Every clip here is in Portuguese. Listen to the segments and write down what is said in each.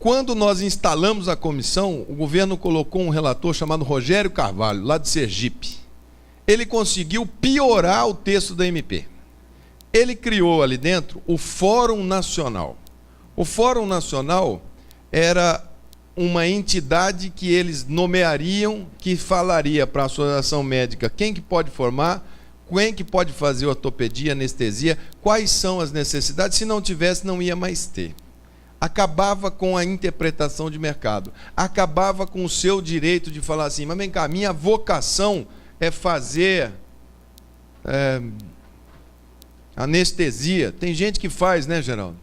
Quando nós instalamos a comissão, o governo colocou um relator chamado Rogério Carvalho, lá de Sergipe. Ele conseguiu piorar o texto da MP. Ele criou ali dentro o Fórum Nacional. O Fórum Nacional era uma entidade que eles nomeariam, que falaria para a associação médica quem que pode formar, quem que pode fazer ortopedia, anestesia, quais são as necessidades. Se não tivesse, não ia mais ter. Acabava com a interpretação de mercado, acabava com o seu direito de falar assim, mas vem cá, minha vocação é fazer anestesia. Tem gente que faz, né, Geraldo?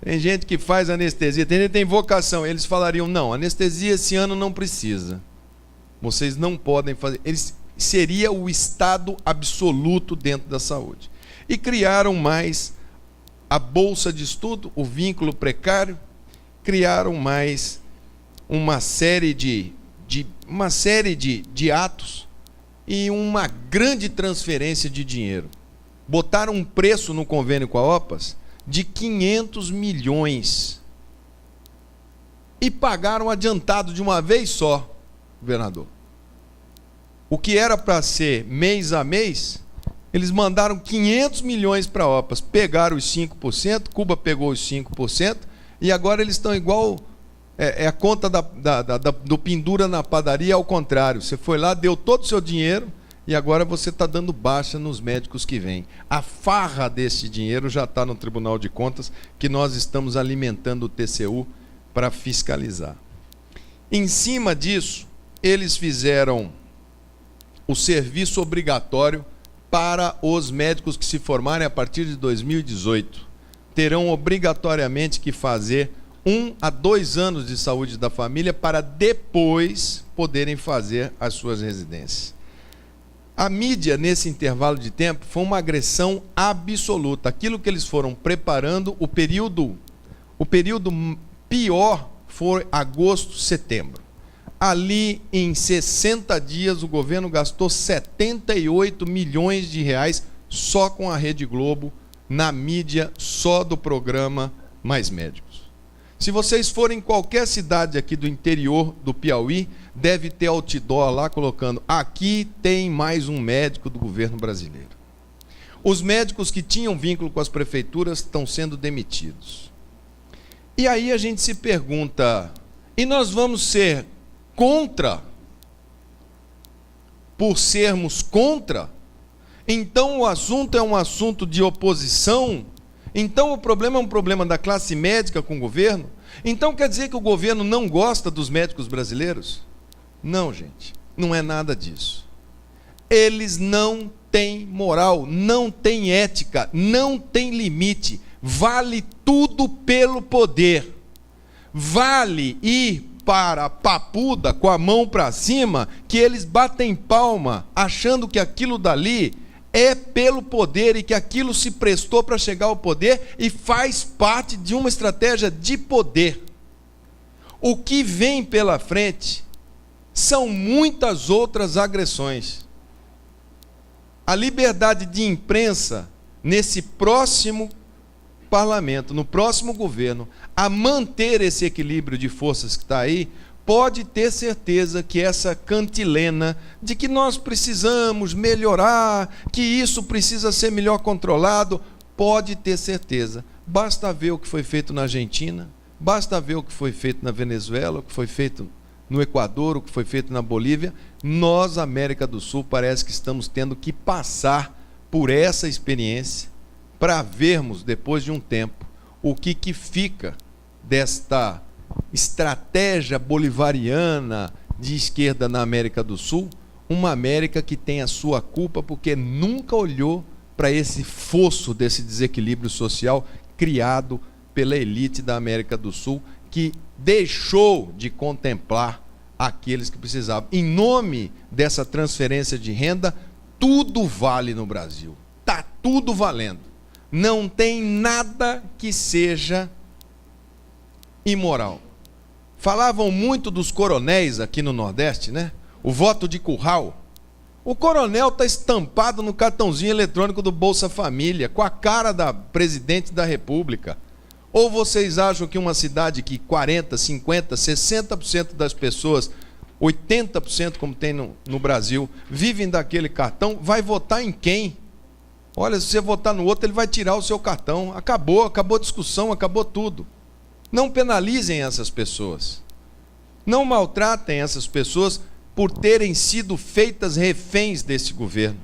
Tem gente que faz anestesia, tem gente que tem vocação. Eles falariam, não, anestesia esse ano não precisa. Vocês não podem fazer. Seria o estado absoluto dentro da saúde. E criaram mais a bolsa de estudo, o vínculo precário, criaram mais uma série de atos e uma grande transferência de dinheiro. Botaram um preço no convênio com a OPAS de 500 milhões. E pagaram adiantado de uma vez só, governador. O que era para ser mês a mês, eles mandaram 500 milhões para a OPAS, pegaram os 5%, Cuba pegou os 5%, e agora eles estão igual, a conta do pendura na padaria ao contrário. Você foi lá, deu todo o seu dinheiro, e agora você está dando baixa nos médicos que vêm. A farra desse dinheiro já está no Tribunal de Contas, que nós estamos alimentando o TCU para fiscalizar. Em cima disso, eles fizeram o serviço obrigatório para os médicos que se formarem a partir de 2018. Terão obrigatoriamente que fazer 1 a 2 anos de saúde da família para depois poderem fazer as suas residências. A mídia, nesse intervalo de tempo, foi uma agressão absoluta. Aquilo que eles foram preparando, o período pior foi agosto, setembro. Ali, em 60 dias, o governo gastou 78 milhões de reais só com a Rede Globo, na mídia, só do programa Mais Médicos. Se vocês forem em qualquer cidade aqui do interior do Piauí, deve ter outdoor lá colocando, aqui tem mais um médico do governo brasileiro. Os médicos que tinham vínculo com as prefeituras estão sendo demitidos. E aí a gente se pergunta, e nós vamos ser contra, por sermos contra? Então o assunto é um assunto de oposição? Então o problema é um problema da classe médica com o governo? Então quer dizer que o governo não gosta dos médicos brasileiros? Não, gente, não é nada disso. Eles não têm moral, não têm ética, não têm limite. Vale tudo pelo poder. Vale ir para a papuda com a mão para cima, que eles batem palma, achando que aquilo dali é pelo poder e que aquilo se prestou para chegar ao poder e faz parte de uma estratégia de poder. O que vem pela frente são muitas outras agressões. A liberdade de imprensa, nesse próximo parlamento, no próximo governo, a manter esse equilíbrio de forças que está aí, pode ter certeza que essa cantilena de que nós precisamos melhorar, que isso precisa ser melhor controlado, pode ter certeza. Basta ver o que foi feito na Argentina, basta ver o que foi feito na Venezuela, o que foi feito no Equador, o que foi feito na Bolívia. Nós, América do Sul, parece que estamos tendo que passar por essa experiência para vermos, depois de um tempo, o que fica desta estratégia bolivariana de esquerda na América do Sul, uma América que tem a sua culpa porque nunca olhou para esse fosso desse desequilíbrio social criado pela elite da América do Sul, que deixou de contemplar aqueles que precisavam. Em nome dessa transferência de renda, tudo vale no Brasil. Está tudo valendo. Não tem nada que seja imoral. Falavam muito dos coronéis aqui no Nordeste, né? O voto de curral. O coronel está estampado no cartãozinho eletrônico do Bolsa Família, com a cara da presidente da República. Ou vocês acham que uma cidade que 40, 50, 60% das pessoas, 80% como tem no Brasil, vivem daquele cartão, vai votar em quem? Olha, se você votar no outro, ele vai tirar o seu cartão. Acabou a discussão, acabou tudo. Não penalizem essas pessoas. Não maltratem essas pessoas por terem sido feitas reféns desse governo.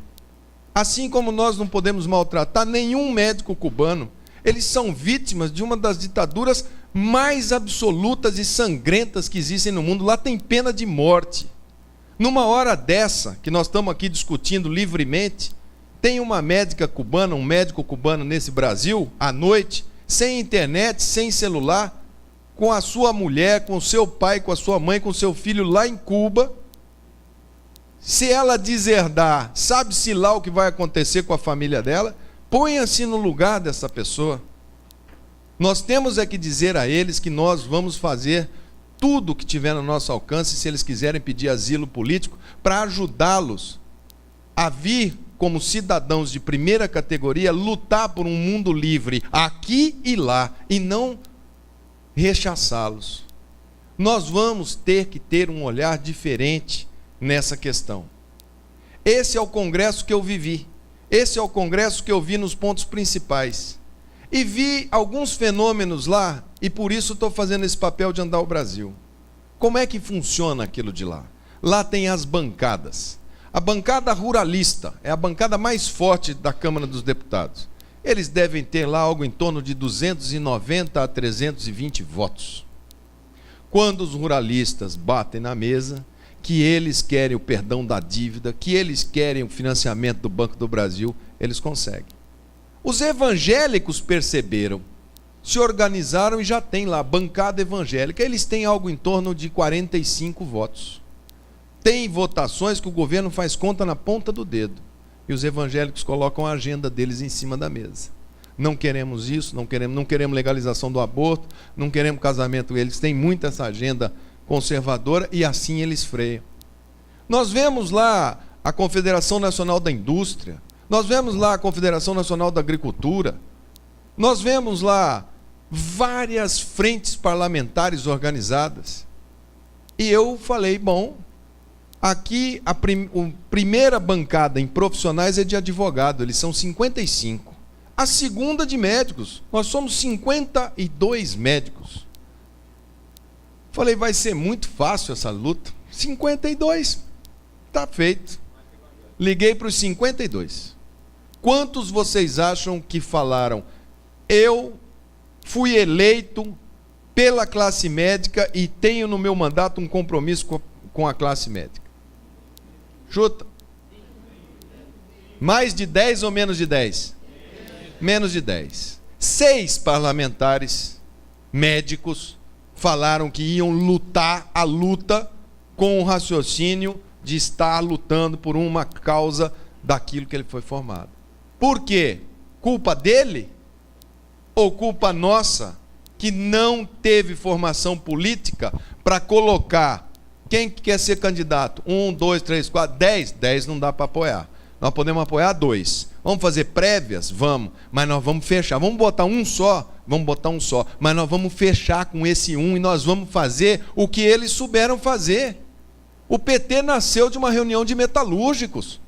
Assim como nós não podemos maltratar nenhum médico cubano. Eles são vítimas de uma das ditaduras mais absolutas e sangrentas que existem no mundo. Lá tem pena de morte. Numa hora dessa, que nós estamos aqui discutindo livremente, tem uma médica cubana, um médico cubano nesse Brasil, à noite, sem internet, sem celular, com a sua mulher, com o seu pai, com a sua mãe, com o seu filho lá em Cuba. Se ela deserdar, sabe-se lá o que vai acontecer com a família dela? Ponha-se no lugar dessa pessoa. Nós temos é que dizer a eles que nós vamos fazer tudo o que tiver no nosso alcance, se eles quiserem pedir asilo político, para ajudá-los a vir como cidadãos de primeira categoria, lutar por um mundo livre aqui e lá, e não rechaçá-los. Nós vamos ter que ter um olhar diferente nessa questão. Esse é o congresso que eu vivi. Esse é o congresso que eu vi nos pontos principais. E vi alguns fenômenos lá, e por isso estou fazendo esse papel de andar o Brasil. Como é que funciona aquilo de lá? Lá tem as bancadas. A bancada ruralista é a bancada mais forte da Câmara dos Deputados. Eles devem ter lá algo em torno de 290 a 320 votos. Quando os ruralistas batem na mesa, que eles querem o perdão da dívida, que eles querem o financiamento do Banco do Brasil, eles conseguem. Os evangélicos perceberam, se organizaram e já tem lá, bancada evangélica, eles têm algo em torno de 45 votos. Tem votações que o governo faz conta na ponta do dedo, e os evangélicos colocam a agenda deles em cima da mesa. Não queremos isso, não queremos legalização do aborto, não queremos casamento. Eles têm muito essa agenda conservadora e assim eles freiam. Nós vemos lá a Confederação Nacional da Indústria, nós vemos lá a Confederação Nacional da Agricultura, nós vemos lá várias frentes parlamentares organizadas. E eu falei, bom, aqui a primeira bancada em profissionais é de advogado, eles são 55. A segunda de médicos, nós somos 52 médicos. Falei, vai ser muito fácil essa luta. 52, está feito. Liguei para os 52. Quantos vocês acham que falaram, eu fui eleito pela classe médica e tenho no meu mandato um compromisso com a classe médica? Chuta. Mais de 10 ou menos de 10? Menos de 10. 6 parlamentares médicos falaram que iam lutar a luta com o raciocínio de estar lutando por uma causa daquilo que ele foi formado. Por quê? Culpa dele? Ou culpa nossa, que não teve formação política para colocar quem quer ser candidato? 1, 2, 3, 4, 10? 10 não dá para apoiar. Nós podemos apoiar 2. Vamos fazer prévias? Vamos. Mas nós vamos fechar. Vamos botar um só? Vamos botar um só. Mas nós vamos fechar com esse um e nós vamos fazer o que eles souberam fazer. O PT nasceu de uma reunião de metalúrgicos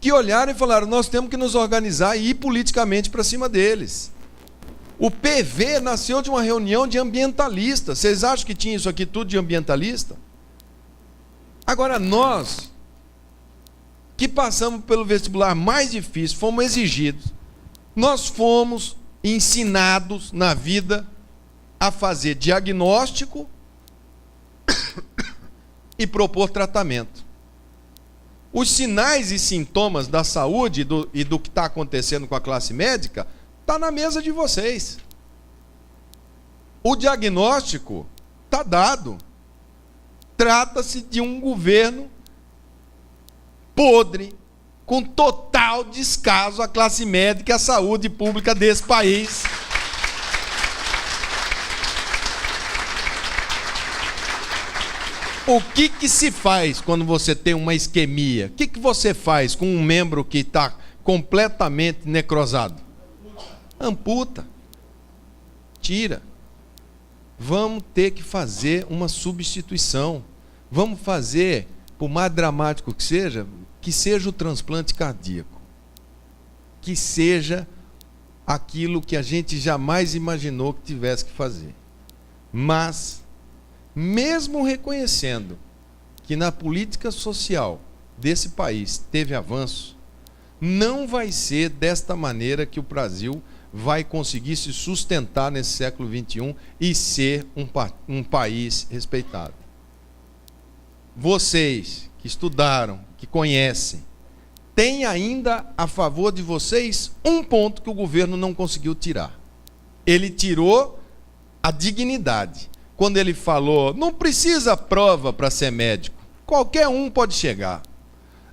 que olharam e falaram, nós temos que nos organizar e ir politicamente para cima deles. O PV nasceu de uma reunião de ambientalistas. Vocês acham que tinha isso aqui tudo de ambientalista? Agora nós, que passamos pelo vestibular mais difícil, fomos exigidos, nós fomos ensinados na vida a fazer diagnóstico e propor tratamento. Os sinais e sintomas da saúde e do que está acontecendo com a classe médica está na mesa de vocês. O diagnóstico está dado. Trata-se de um governo podre, com total descaso à classe médica e à saúde pública desse país. O que se faz quando você tem uma isquemia? O que você faz com um membro que está completamente necrosado? Amputa. Mentira. Vamos ter que fazer uma substituição. Vamos fazer, por mais dramático que seja o transplante cardíaco. Que seja aquilo que a gente jamais imaginou que tivesse que fazer. Mas, mesmo reconhecendo que na política social desse país teve avanço, não vai ser desta maneira que o Brasil vai conseguir se sustentar nesse século XXI e ser um país respeitado. Vocês que estudaram, que conhecem, têm ainda a favor de vocês um ponto que o governo não conseguiu tirar. Ele tirou a dignidade. Quando ele falou, não precisa prova para ser médico, qualquer um pode chegar.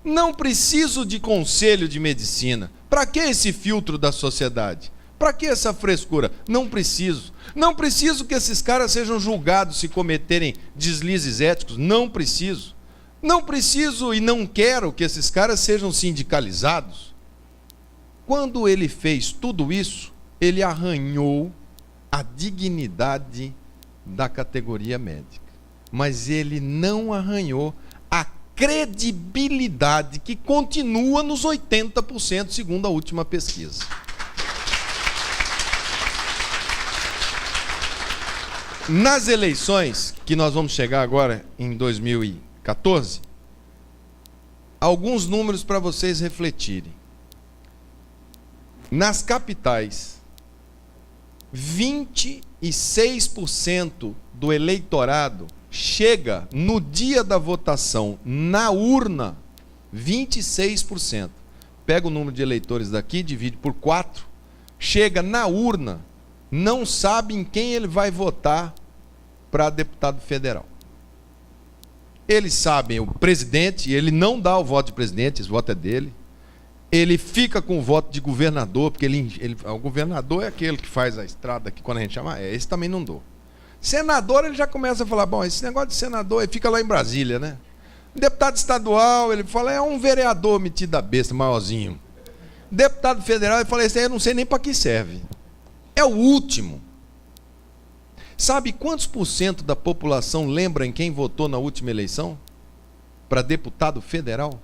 Não preciso de conselho de medicina. Para que esse filtro da sociedade? Para que essa frescura? Não preciso. Não preciso que esses caras sejam julgados se cometerem deslizes éticos. Não preciso. Não preciso e não quero que esses caras sejam sindicalizados. Quando ele fez tudo isso, ele arranhou a dignidade da categoria médica. Mas ele não arranhou a credibilidade que continua nos 80%, segundo a última pesquisa. Nas eleições, que nós vamos chegar agora em 2014, alguns números para vocês refletirem. Nas capitais, 26% do eleitorado chega no dia da votação na urna, 26%. Pega o número de eleitores daqui, divide por 4, chega na urna, não sabe em quem ele vai votar para deputado federal. Eles sabem o presidente, ele não dá o voto de presidente, esse voto é dele. Ele fica com o voto de governador, porque o governador é aquele que faz a estrada aqui, quando a gente chama, esse também não dou. Senador, ele já começa a falar, bom, esse negócio de senador, ele fica lá em Brasília, né? Deputado estadual, ele fala, é um vereador metido a besta, maiorzinho. Deputado federal, ele fala, esse aí eu não sei nem para que serve. É o último. Sabe quantos % da população lembra em quem votou na última eleição? Para deputado federal?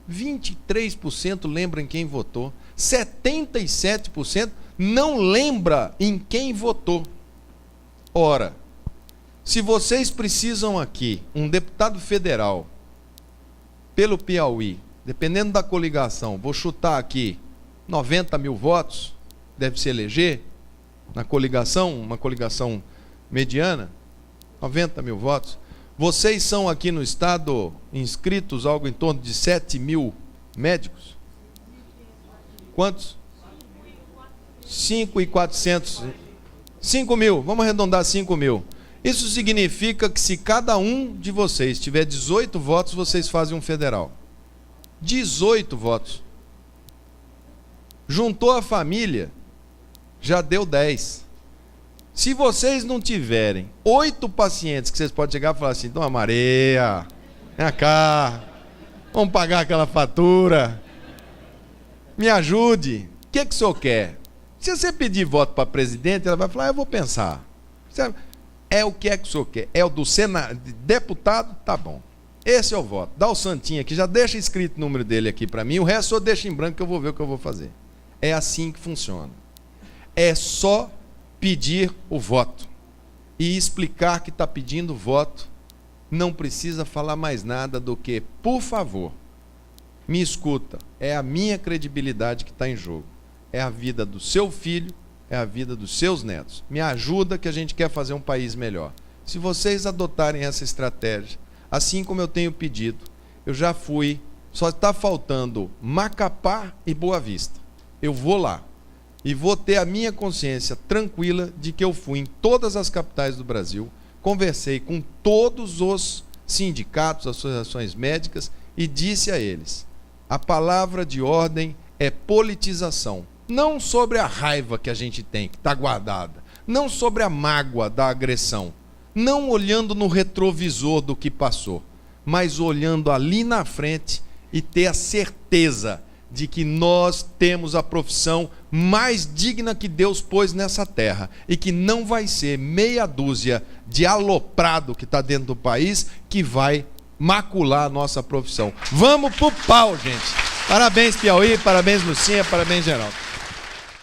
23% lembra em quem votou. 77% não lembra em quem votou. Ora, se vocês precisam aqui, um deputado federal, pelo Piauí, dependendo da coligação, vou chutar aqui, 90 mil votos, deve se eleger, na coligação, uma coligação mediana, 90 mil votos. Vocês são aqui no estado inscritos algo em torno de 7 mil médicos? Quantos? 5.400. 5 mil, vamos arredondar 5 mil. Isso significa que se cada um de vocês tiver 18 votos, vocês fazem um federal. 18 votos. Juntou a família, já deu 10. Se vocês não tiverem 8 pacientes que vocês podem chegar e falar assim, Dona Maria, vem cá, vamos pagar aquela fatura, me ajude, o que o senhor quer? Se você pedir voto para presidente, ela vai falar, eu vou pensar. É o que é que o senhor quer? É o do deputado? Tá bom. Esse é o voto. Dá o santinho aqui, já deixa escrito o número dele aqui para mim, o resto eu deixo em branco que eu vou ver o que eu vou fazer. É assim que funciona. É só pedir o voto e explicar que está pedindo voto, não precisa falar mais nada do que, por favor, me escuta, é a minha credibilidade que está em jogo, é a vida do seu filho, é a vida dos seus netos, me ajuda que a gente quer fazer um país melhor. Se vocês adotarem essa estratégia, assim como eu tenho pedido, eu já fui, só está faltando Macapá e Boa Vista, eu vou lá. E vou ter a minha consciência tranquila de que eu fui em todas as capitais do Brasil, conversei com todos os sindicatos, associações médicas e disse a eles, a palavra de ordem é politização. Não sobre a raiva que a gente tem, que está guardada, não sobre a mágoa da agressão, não olhando no retrovisor do que passou, mas olhando ali na frente e ter a certeza de que nós temos a profissão mais digna que Deus pôs nessa terra e que não vai ser meia dúzia de aloprado que está dentro do país que vai macular a nossa profissão. Vamos pro pau, gente. Parabéns, Piauí, parabéns, Lucinha, parabéns, Geraldo.